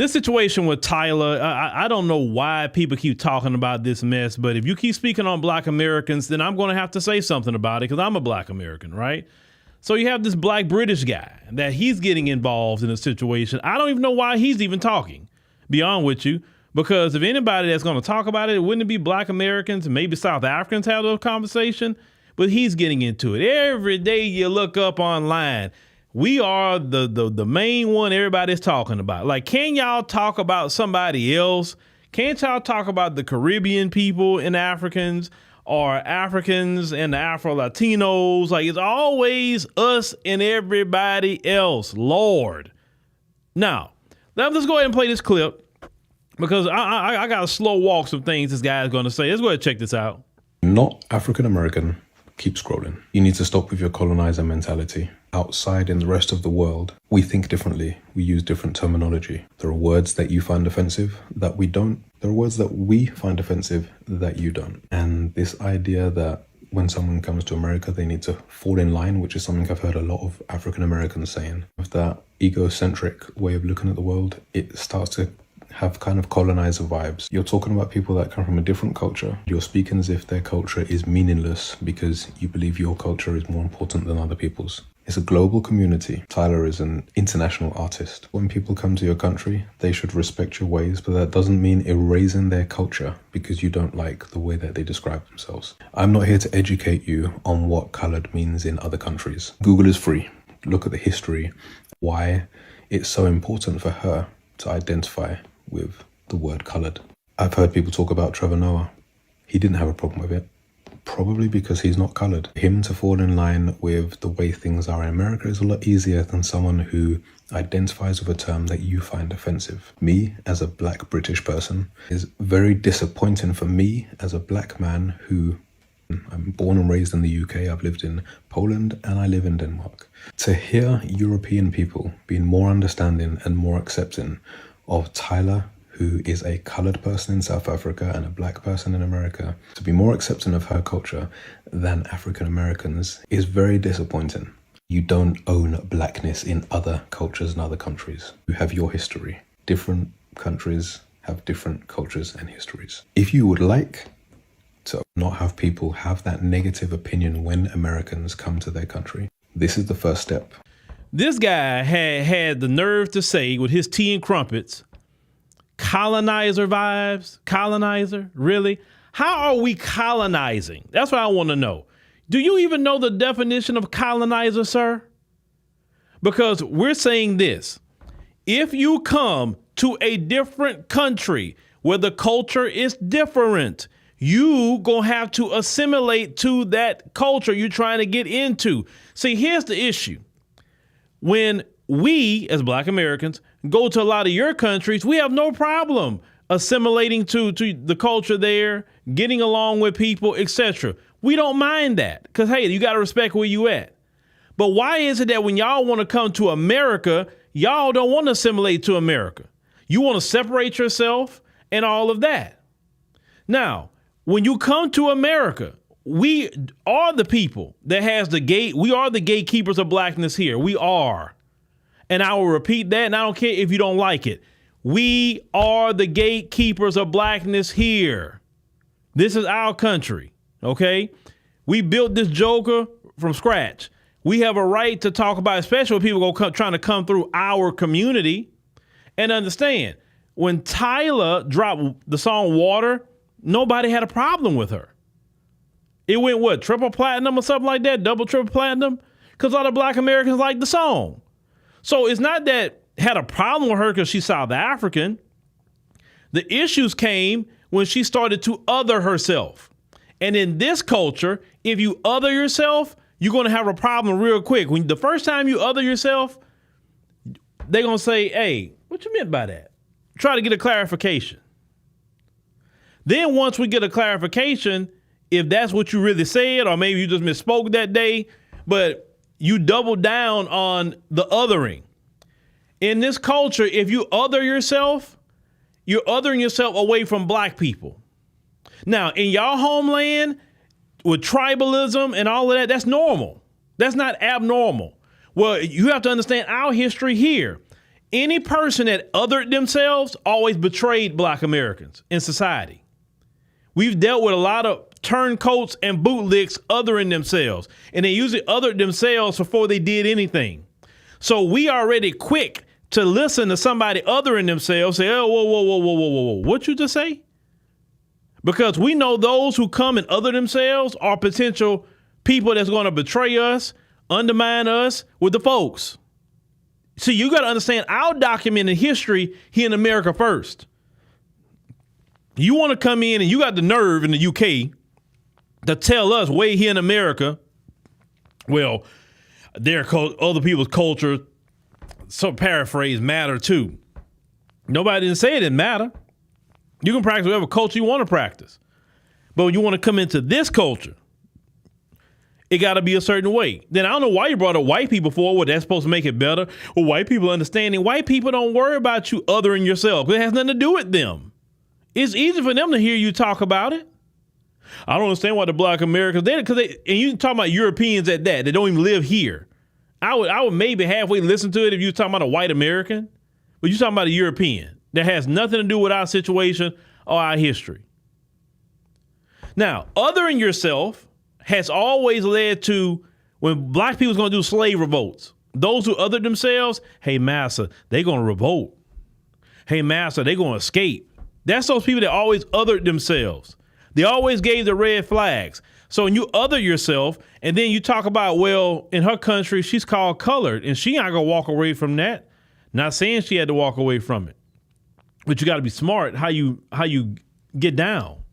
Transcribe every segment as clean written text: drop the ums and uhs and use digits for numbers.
This situation with Tyla, I don't know why people keep talking about this mess, but if you keep speaking on Black Americans, then I'm going to have to say something about it because I'm a Black American, right? So you have this Black British guy that he's getting involved in a situation. I don't even know why he's even talking, be honest with you, because if anybody that's going to talk about it, wouldn't it be Black Americans and maybe South Africans have a conversation? But he's getting into it. Every day you look up online, we are the main one everybody's talking about. Like, can y'all talk about somebody else? Can't y'all talk about the Caribbean people and Africans or Africans and the Afro-Latinos? Like, it's always us and everybody else. Lord. Now, let's go ahead and play this clip because I got to slow walk some things this guy is going to say. Let's go ahead and check this out. Not African American. Keep scrolling. You need to stop with your colonizer mentality. Outside in the rest of the world, we think differently. We use different terminology. There are words that you find offensive that we don't. There are words that we find offensive that you don't. And this idea that when someone comes to America, they need to fall in line, which is something I've heard a lot of African Americans saying. With that egocentric way of looking at the world, it starts to have kind of colonizer vibes. You're talking about people that come from a different culture. You're speaking as if their culture is meaningless because you believe your culture is more important than other people's. It's a global community. Tyla is an international artist. When people come to your country, they should respect your ways, but that doesn't mean erasing their culture because you don't like the way that they describe themselves. I'm not here to educate you on what colored means in other countries. Google is free. Look at the history, why it's so important for her to identify with the word colored. I've heard people talk about Trevor Noah. He didn't have a problem with it, probably because he's not colored. Him to fall in line with the way things are in America is a lot easier than someone who identifies with a term that you find offensive. Me, as a Black British person, is very disappointing for me as a Black man who I'm born and raised in the UK. I've lived in Poland and I live in Denmark. To hear European people being more understanding and more accepting of Tyla, who is a colored person in South Africa and a Black person in America, to be more accepting of her culture than African Americans is very disappointing. You don't own blackness in other cultures and other countries. You have your history. Different countries have different cultures and histories. If you would like to not have people have that negative opinion when Americans come to their country, this is the first step. This guy had the nerve to say with his tea and crumpets, colonizer vibes, colonizer, really? How are we colonizing? That's what I want to know. Do you even know the definition of colonizer, sir? Because we're saying this. If you come to a different country where the culture is different, you gonna have to assimilate to that culture you're trying to get into. See, here's the issue. When we, as Black Americans, go to a lot of your countries, we have no problem assimilating to the culture there, getting along with people, etc. We don't mind that because, hey, you got to respect where you at. But why is it that when y'all want to come to America, y'all don't want to assimilate to America? You want to separate yourself and all of that. Now, when you come to America, we are the people that has the gate. We are the gatekeepers of blackness here. We are. And I will repeat that, and I don't care if you don't like it. We are the gatekeepers of blackness here. This is our country, okay? We built this joker from scratch. We have a right to talk about, especially when people trying to come through our community. And understand, when Tyla dropped the song Water, nobody had a problem with her. It went, what, triple platinum or something like that? Double, triple platinum? Because a lot of Black Americans like the song. So it's not that had a problem with her because she's South African. The issues came when she started to other herself. And in this culture, if you other yourself, you're going to have a problem real quick. When the first time you other yourself, they're going to say, hey, what you meant by that? Try to get a clarification. Then once we get a clarification, if that's what you really said, or maybe you just misspoke that day, but you double down on the othering. In this culture, if you other yourself, you're othering yourself away from Black people. Now, in y'all homeland, with tribalism and all of that, that's normal. That's not abnormal. Well, you have to understand our history here. Any person that othered themselves always betrayed Black Americans in society. We've dealt with a lot of turncoats and bootlicks othering themselves, and they usually othered themselves before they did anything. So we already quick to listen to somebody othering themselves, say, oh, whoa, what you just say? Because we know those who come and other themselves are potential people that's going to betray us, undermine us with the folks. See, you got to understand our documented history here in America first. You want to come in and you got the nerve in the UK to tell us way here in America, well, other people's culture, so paraphrase, matter too. Nobody didn't say it didn't matter. You can practice whatever culture you want to practice. But when you want to come into this culture, it got to be a certain way. Then I don't know why you brought up white people forward. That's supposed to make it better. Well, white people understanding. White people don't worry about you othering yourself. It has nothing to do with them. It's easy for them to hear you talk about it. I don't understand why the Black Americans, and you talking about Europeans at that don't even live here. I would maybe halfway listen to it if you talking about a white American, but you talking about a European that has nothing to do with our situation or our history. Now, othering yourself has always led to when Black people's going to do slave revolts. Those who other themselves, hey, massa, they going to revolt. Hey, massa, they going to escape. That's those people that always othered themselves. They always gave the red flags. So when you other yourself and then you talk about, well, in her country, she's called colored and she not going to walk away from that. Not saying she had to walk away from it, but you got to be smart how you get down.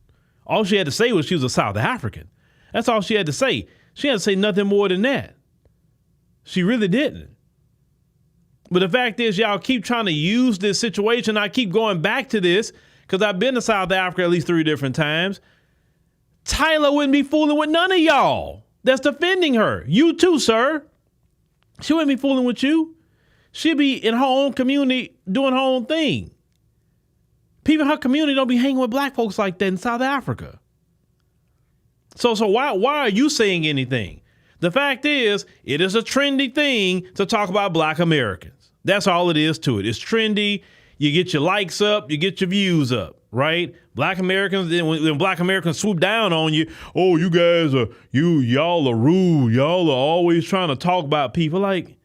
All she had to say was she was a South African. That's all she had to say. She had to say nothing more than that. She really didn't. But the fact is, y'all keep trying to use this situation. I keep going back to this because I've been to South Africa at least 3 different times. Tyla wouldn't be fooling with none of y'all that's defending her. You too, sir. She wouldn't be fooling with you. She'd be in her own community doing her own thing. People in her community don't be hanging with Black folks like that in South Africa. So why are you saying anything? The fact is, it is a trendy thing to talk about Black Americans. That's all it is to it. It's trendy. You get your likes up, you get your views up, right? Black Americans, then when Black Americans swoop down on you, oh, you guys are, y'all are rude. Y'all are always trying to talk about people like,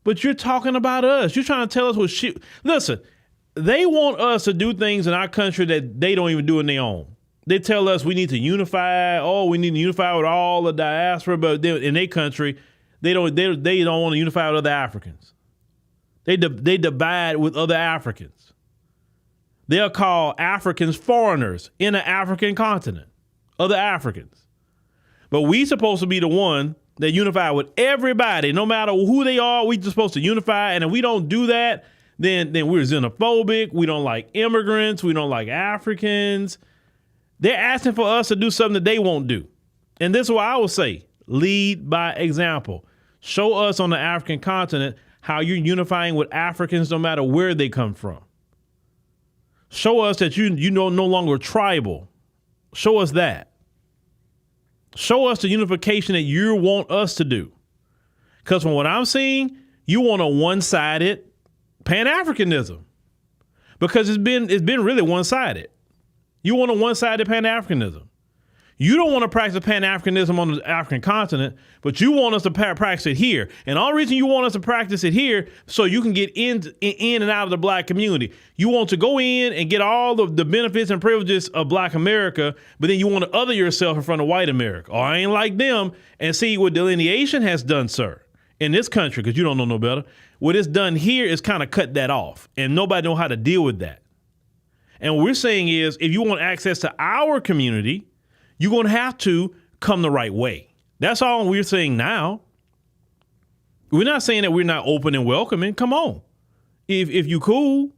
but you're talking about us. You're trying to tell us what shit. Listen, they want us to do things in our country that they don't even do in their own. They tell us we need to unify. Oh, we need to unify with all the diaspora, but in their country, they don't want to unify with other Africans. They divide with other Africans. They'll call Africans foreigners in the African continent, other Africans. But we supposed to be the one that unify with everybody, no matter who they are. We just supposed to unify, and if we don't do that, then we're xenophobic. We don't like immigrants. We don't like Africans. They're asking for us to do something that they won't do. And this is what I would say, lead by example. Show us on the African continent how you're unifying with Africans no matter where they come from. Show us that you know no longer tribal. Show us that. Show us the unification that you want us to do. Because from what I'm seeing, you want a one-sided Pan-Africanism. Because it's been really one-sided. You want a one-sided Pan-Africanism. You don't want to practice Pan-Africanism on the African continent, but you want us to practice it here. And all reason you want us to practice it here so you can get in and out of the Black community. You want to go in and get all of the benefits and privileges of Black America, but then you want to other yourself in front of white America. Oh, I ain't like them. And see what delineation has done, sir, in this country, because you don't know no better. What it's done here is kind of cut that off, and nobody know how to deal with that. And what we're saying is, if you want access to our community, you're going to have to come the right way. That's all we're saying now. We're not saying that we're not open and welcoming. Come on. If you cool.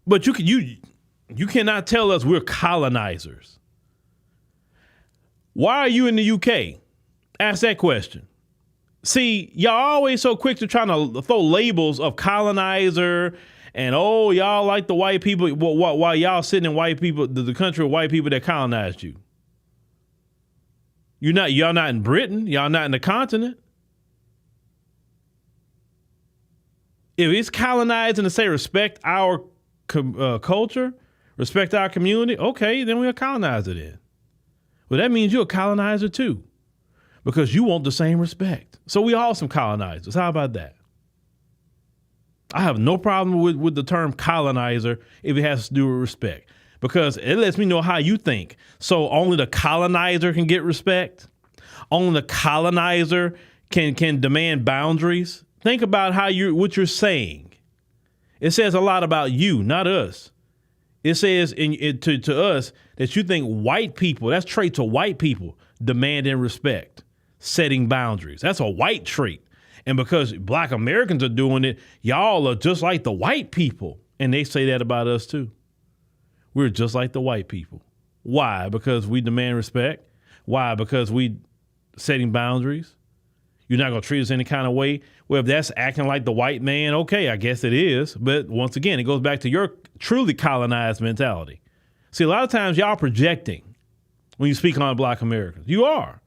But you cannot tell us we're colonizers. Why are you in the UK? Ask that question. See, y'all always so quick to trying to throw labels of colonizer and, oh, y'all like the white people while y'all sitting in white people, the country of white people that colonized you. Y'all not in Britain. Y'all not in the continent. If it's colonizing to say respect our culture, respect our community, okay, then we'll colonize it in. Well, that means you're a colonizer too, because you want the same respect. So we all some colonizers. How about that? I have no problem with the term colonizer if it has to do with respect, because it lets me know how you think. So only the colonizer can get respect. Only the colonizer can demand boundaries. Think about what you're saying. It says a lot about you, not us. It says to us that you think white people, that's trait to white people, demanding respect, setting boundaries. That's a white trait. And because Black Americans are doing it, y'all are just like the white people. And they say that about us too. We're just like the white people. Why? Because we demand respect. Why? Because we setting boundaries. You're not going to treat us any kind of way. Well, if that's acting like the white man, okay, I guess it is. But once again, it goes back to your truly colonized mentality. See, a lot of times y'all projecting when you speak on Black Americans. You are.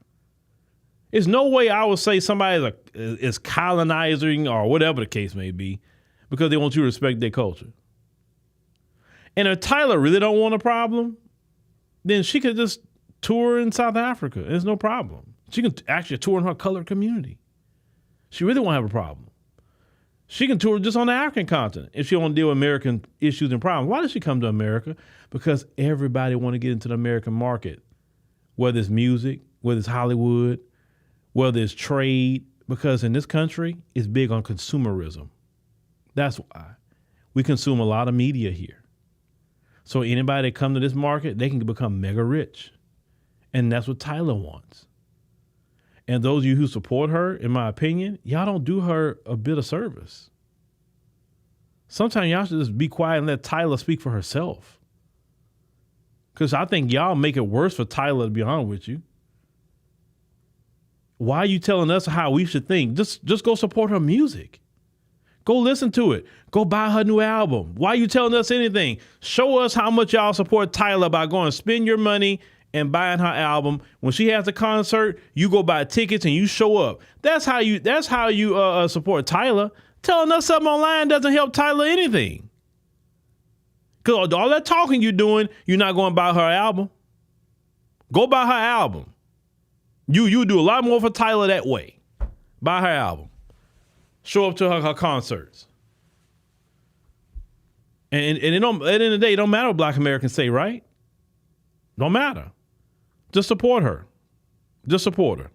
There's no way I would say somebody is colonizing or whatever the case may be because they want you to respect their culture. And if Tyla really don't want a problem, then she could just tour in South Africa. There's no problem. She can actually tour in her colored community. She really won't have a problem. She can tour just on the African continent if she don't want to deal with American issues and problems. Why does she come to America? Because everybody want to get into the American market, whether it's music, whether it's Hollywood, whether it's trade, because in this country, it's big on consumerism. That's why. We consume a lot of media here. So anybody that come to this market, they can become mega rich. And that's what Tyla wants. And those of you who support her, in my opinion, y'all don't do her a bit of service. Sometimes y'all should just be quiet and let Tyla speak for herself. Because I think y'all make it worse for Tyla, to be honest with you. Why are you telling us how we should think? Just go support her music. Go listen to it. Go buy her new album. Why are you telling us anything? Show us how much y'all support Tyla by going to spend your money and buying her album. When she has a concert, you go buy tickets and you show up. That's how you support Tyla. Telling us something online doesn't help Tyla anything. Because all that talking you're doing, you're not going to buy her album. Go buy her album. You do a lot more for Tyla that way. Buy her album. Show up to her concerts. And it don't, at the end of the day, it don't matter what Black Americans say, right? Don't matter. Just support her. Just support her.